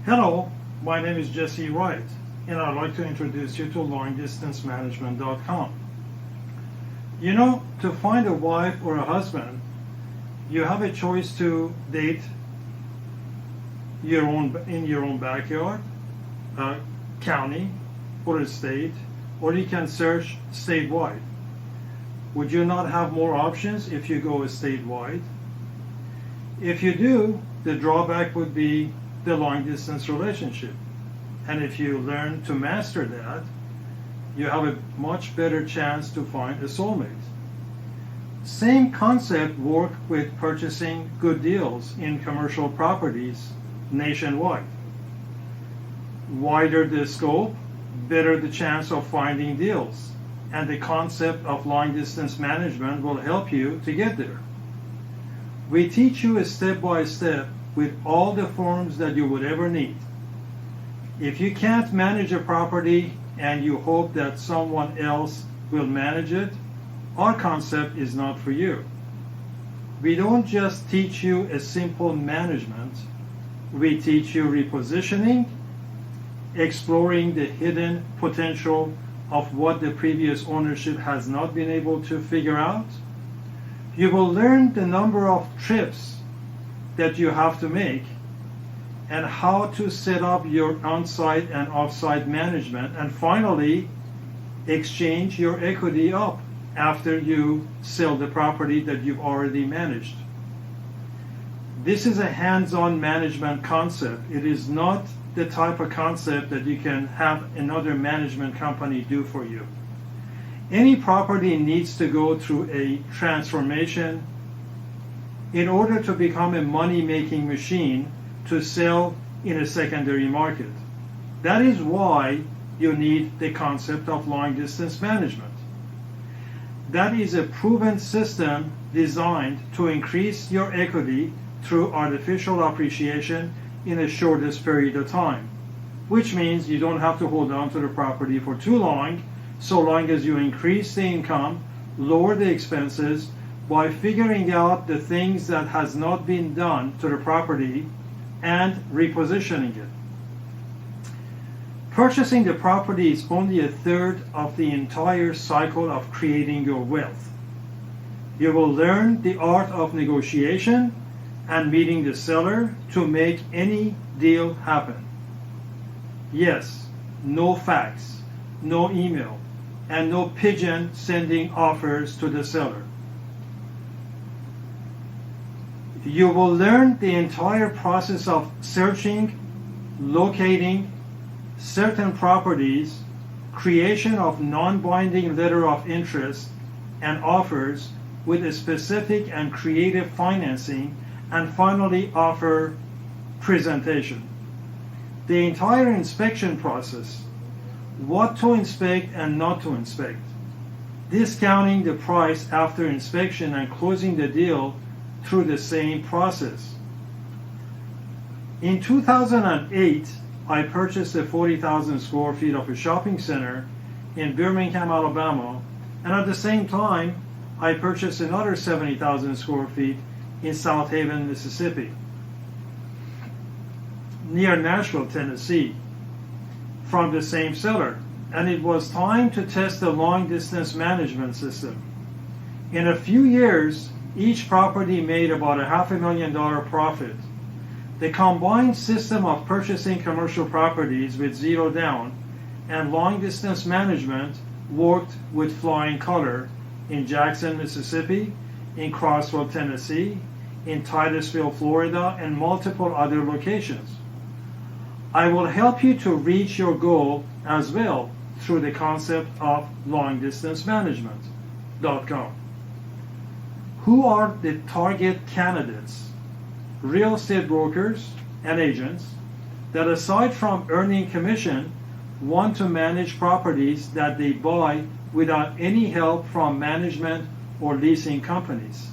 Hello, my name is Jesse Wright, and I'd like to introduce you to LongDistanceManagement.com. You know, to find a wife or a husband, you have a choice to date in your own backyard, county, or a state, or you can search statewide. Would you not have more options if you go statewide? If you do, the drawback would be the long distance relationship. And if you learn to master that, you have a much better chance to find a soulmate. Same concept work with purchasing good deals in commercial properties nationwide. Wider the scope, better the chance of finding deals. And the concept of long distance management will help you to get there. We teach you step by step with all the forms that you would ever need. If you can't manage a property and you hope that someone else will manage it, our concept is not for you. We don't just teach you a simple management, we teach you repositioning, exploring the hidden potential of what the previous ownership has not been able to figure out. You will learn the number of trips that you have to make and how to set up your on-site and off-site management, and finally exchange your equity up after you sell the property that you've already managed. This is a hands-on management concept. It is not the type of concept that you can have another management company do for you. Any property needs to go through a transformation in order to become a money-making machine to sell in a secondary market. That is why you need the concept of long-distance management. That is a proven system designed to increase your equity through artificial appreciation in the shortest period of time, which means you don't have to hold on to the property for too long, so long as you increase the income, lower the expenses, by figuring out the things that has not been done to the property and repositioning it. Purchasing the property is only a third of the entire cycle of creating your wealth. You will learn the art of negotiation and meeting the seller to make any deal happen. Yes, no fax, no email, and no pigeon sending offers to the seller. You will learn the entire process of searching, locating certain properties, creation of non-binding letter of interest and offers with a specific and creative financing, and finally offer presentation. The entire inspection process, what to inspect and not to inspect, discounting the price after inspection and closing the deal through the same process. In 2008, I purchased a 40,000 square feet of a shopping center in Birmingham, Alabama, and at the same time, I purchased another 70,000 square feet in South Haven, Mississippi, near Nashville, Tennessee, from the same seller. And it was time to test the long-distance management system. In a few years, each property made about $500,000 profit. The combined system of purchasing commercial properties with zero down and long-distance management worked with flying color in Jackson, Mississippi, in Crossville, Tennessee, in Titusville, Florida, and multiple other locations. I will help you to reach your goal as well through the concept of LongDistanceManagement.com. Who are the target candidates? Real estate brokers and agents that, aside from earning commission, want to manage properties that they buy without any help from management or leasing companies.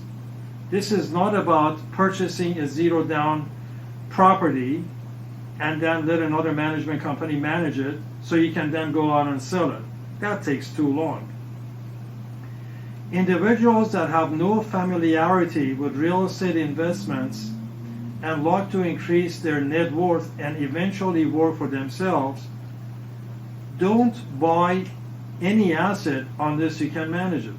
This is not about purchasing a zero down property and then let another management company manage it so you can then go out and sell it. That takes too long. Individuals that have no familiarity with real estate investments and like to increase their net worth and eventually work for themselves, don't buy any asset unless you can manage it.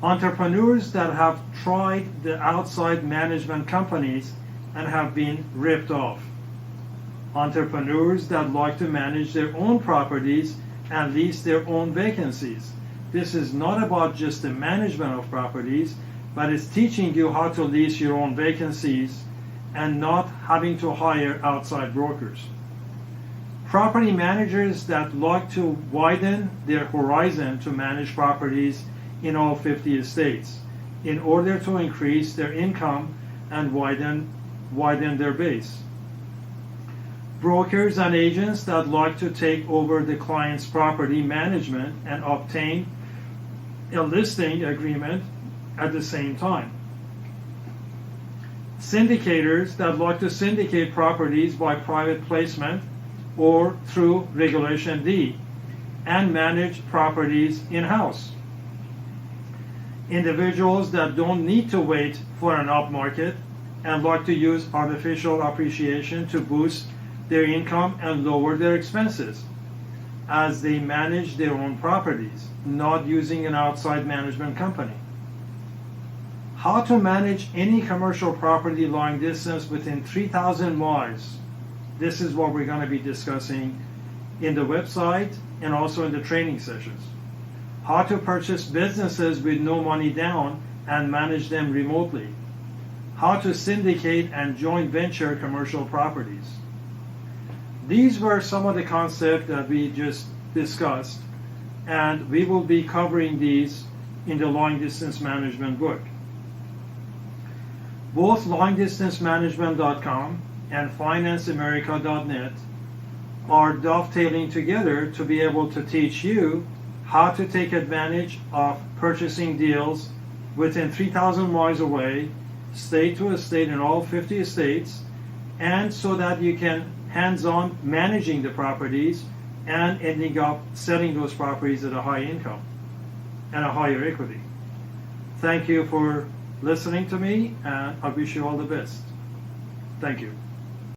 Entrepreneurs that have tried the outside management companies and have been ripped off. Entrepreneurs that like to manage their own properties and lease their own vacancies. This is not about just the management of properties, but it's teaching you how to lease your own vacancies and not having to hire outside brokers. Property managers that like to widen their horizon to manage properties in all 50 estates in order to increase their income and widen their base. Brokers and agents that like to take over the client's property management and obtain a listing agreement at the same time. Syndicators that like to syndicate properties by private placement or through Regulation D and manage properties in-house. Individuals that don't need to wait for an up market and like to use artificial appreciation to boost their income and lower their expenses as they manage their own properties, not using an outside management company. How to manage any commercial property long distance within 3,000 miles. This is what we're going to be discussing in the website and also in the training sessions. How to purchase businesses with no money down and manage them remotely. How to syndicate and joint venture commercial properties. These were some of the concepts that we just discussed, and we will be covering these in the Long Distance Management book. Both LongDistanceManagement.com and FinanceAmerica.net are dovetailing together to be able to teach you how to take advantage of purchasing deals within 3,000 miles away, state to estate in all 50 states, and so that you can hands-on managing the properties and ending up selling those properties at a high income and a higher equity. Thank you for listening to me, and I wish you all the best. Thank you.